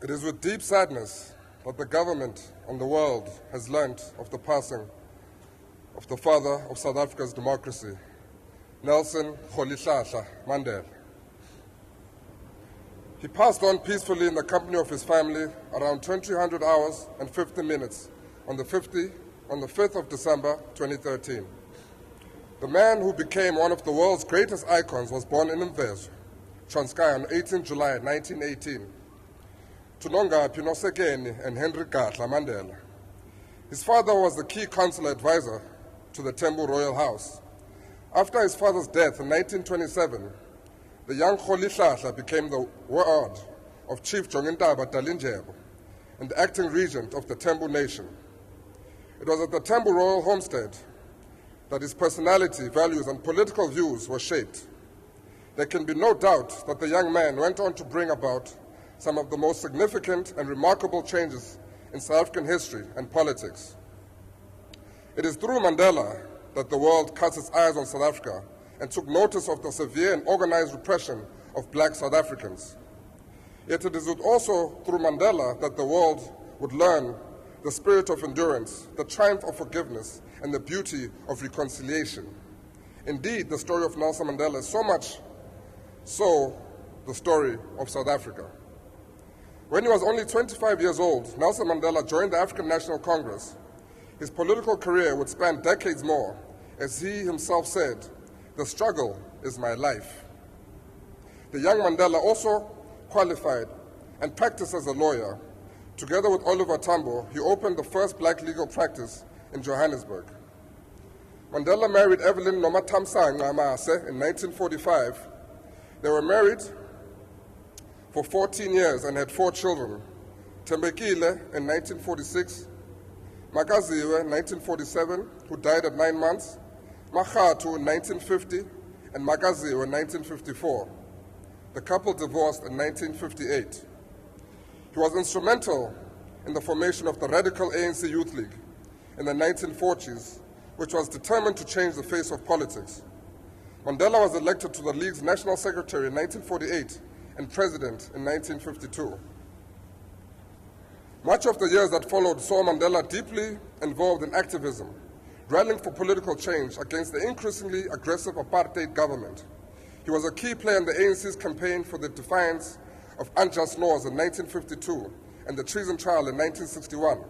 It is with deep sadness that the government and the world has learnt of the passing of the father of South Africa's democracy, Nelson Mandela. He passed on peacefully in the company of his family around 2000 hours and 50 minutes on the 5th of December 2013. The man who became one of the world's greatest icons was born in Mvezo, Transkei on 18 July 1918. Tunonga Pinosekeni and Henry Mandela. His father was the key consular advisor to the Tembu Royal House. After his father's death in 1927, the young Ndaba became the ward of Chief Ndaba Mandela and the acting regent of the Tembu nation. It was at the Tembu Royal Homestead that his personality, values, and political views were shaped. There can be no doubt that the young man went on to bring about some of the most significant and remarkable changes in South African history and politics. It is through Mandela that the world cast its eyes on South Africa and took notice of the severe and organized repression of black South Africans. Yet it is also through Mandela that the world would learn the spirit of endurance, the triumph of forgiveness, and the beauty of reconciliation. Indeed, the story of Nelson Mandela is so much so the story of South Africa. When he was only 25 years old, Nelson Mandela joined the African National Congress. His political career would span decades more. As he himself said, "The struggle is my life." The young Mandela also qualified and practiced as a lawyer. Together with Oliver Tambo, he opened the first black legal practice in Johannesburg. Mandela married Evelyn Nomatamsanga Amase in 1945. They were married for 14 years and had 4 children. Tembekile in 1946, Makaziwe in 1947, who died at 9 months, Makhatu in 1950, and Makaziwe in 1954. The couple divorced in 1958. He was instrumental in the formation of the radical ANC Youth League in the 1940s, which was determined to change the face of politics. Mandela was elected to the League's National Secretary in 1948 and President in 1952. Much of the years that followed saw Mandela deeply involved in activism, rallying for political change against the increasingly aggressive apartheid government. He was a key player in the ANC's campaign for the defiance of unjust laws in 1952 and the treason trial in 1961.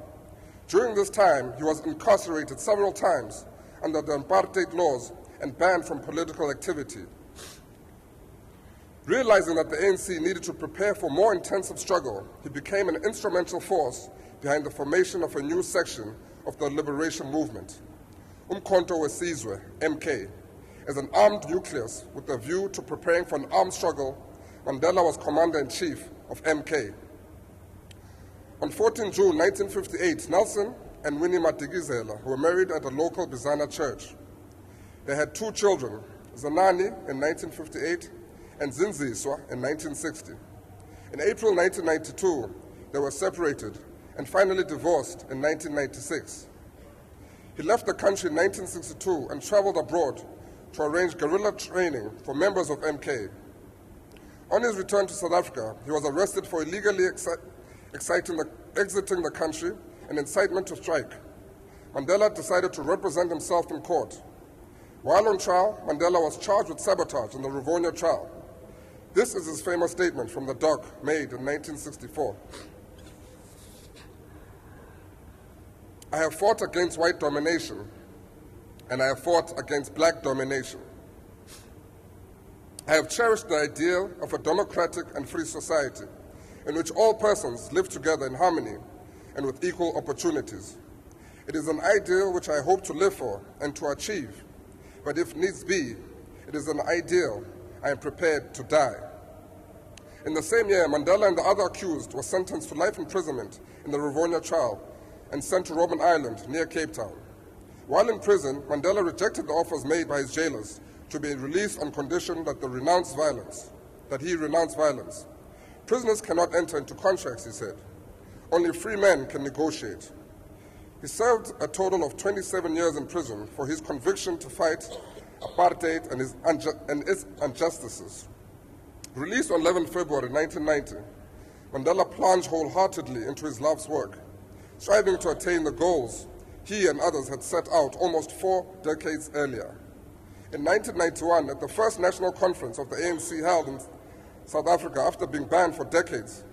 During this time, he was incarcerated several times under the apartheid laws and banned from political activity. Realizing that the ANC needed to prepare for more intensive struggle, he became an instrumental force behind the formation of a new section of the liberation movement, Umkhonto Wesizwe, MK. As an armed nucleus with a view to preparing for an armed struggle, Mandela was commander-in-chief of MK. On 14 June 1958, Nelson and Winnie Madikizela were married at a local Bizana church. They had 2 children, Zanani in 1958 and Zinziswa in 1960. In April 1992, they were separated and finally divorced in 1996. He left the country in 1962 and traveled abroad to arrange guerrilla training for members of MK. On his return to South Africa, he was arrested for illegally exiting the country and incitement to strike. Mandela decided to represent himself in court. While on trial, Mandela was charged with sabotage in the Rivonia trial. This is his famous statement from the dock made in 1964. "I have fought against white domination, and I have fought against black domination. I have cherished the ideal of a democratic and free society in which all persons live together in harmony and with equal opportunities. It is an ideal which I hope to live for and to achieve, but if needs be, it is an ideal I am prepared to die." In the same year, Mandela and the other accused were sentenced to life imprisonment in the Rivonia trial and sent to Robben Island near Cape Town. While in prison, Mandela rejected the offers made by his jailers to be released on condition that he renounce violence. "Prisoners cannot enter into contracts," he said. "Only free men can negotiate." He served a total of 27 years in prison for his conviction to fight apartheid and its injustices. Released on 11 February 1990, Mandela plunged wholeheartedly into his love's work, striving to attain the goals he and others had set out almost 4 decades earlier. In 1991, at the first national conference of the ANC held in South Africa after being banned for decades,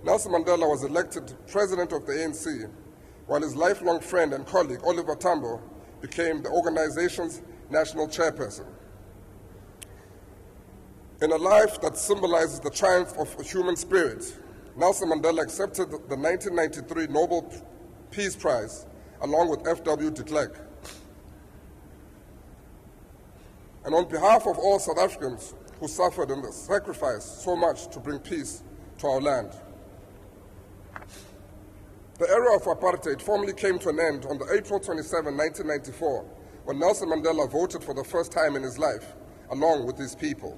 Nelson Mandela was elected president of the ANC, while his lifelong friend and colleague, Oliver Tambo, became the organization's national chairperson. In a life that symbolizes the triumph of a human spirit, Nelson Mandela accepted the 1993 Nobel Peace Prize along with F.W. de Klerk. And on behalf of all South Africans who suffered and sacrificed so much to bring peace to our land, the era of apartheid formally came to an end on April 27, 1994, when Nelson Mandela voted for the first time in his life, along with his people.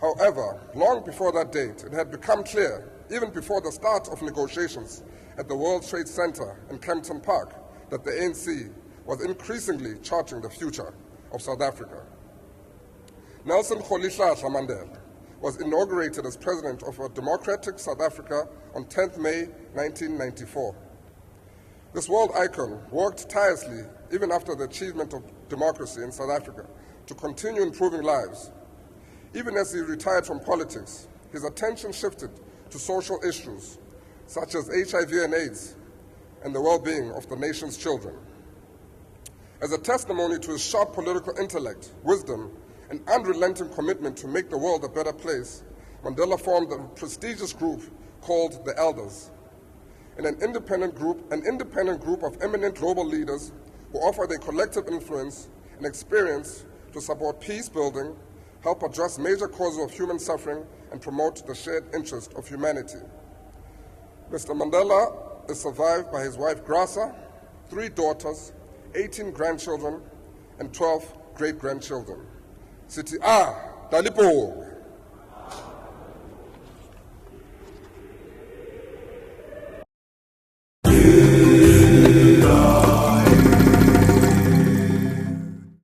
However, long before that date, it had become clear, even before the start of negotiations at the World Trade Center in Kempton Park, that the ANC was increasingly charting the future of South Africa. Nelson Mandela was inaugurated as president of a democratic South Africa on 10th May 1994. This world icon worked tirelessly, even after the achievement of democracy in South Africa, to continue improving lives. Even as he retired from politics, his attention shifted to social issues such as HIV and AIDS and the well-being of the nation's children. As a testimony to his sharp political intellect, wisdom, and unrelenting commitment to make the world a better place, Mandela formed a prestigious group called the Elders, and an independent group of eminent global leaders who offer their collective influence and experience to support peace building, help address major causes of human suffering, and promote the shared interest of humanity. Mr. Mandela is survived by his wife Grasa, 3 daughters, 18 grandchildren, and 12 great-grandchildren. Sithi Dalipo.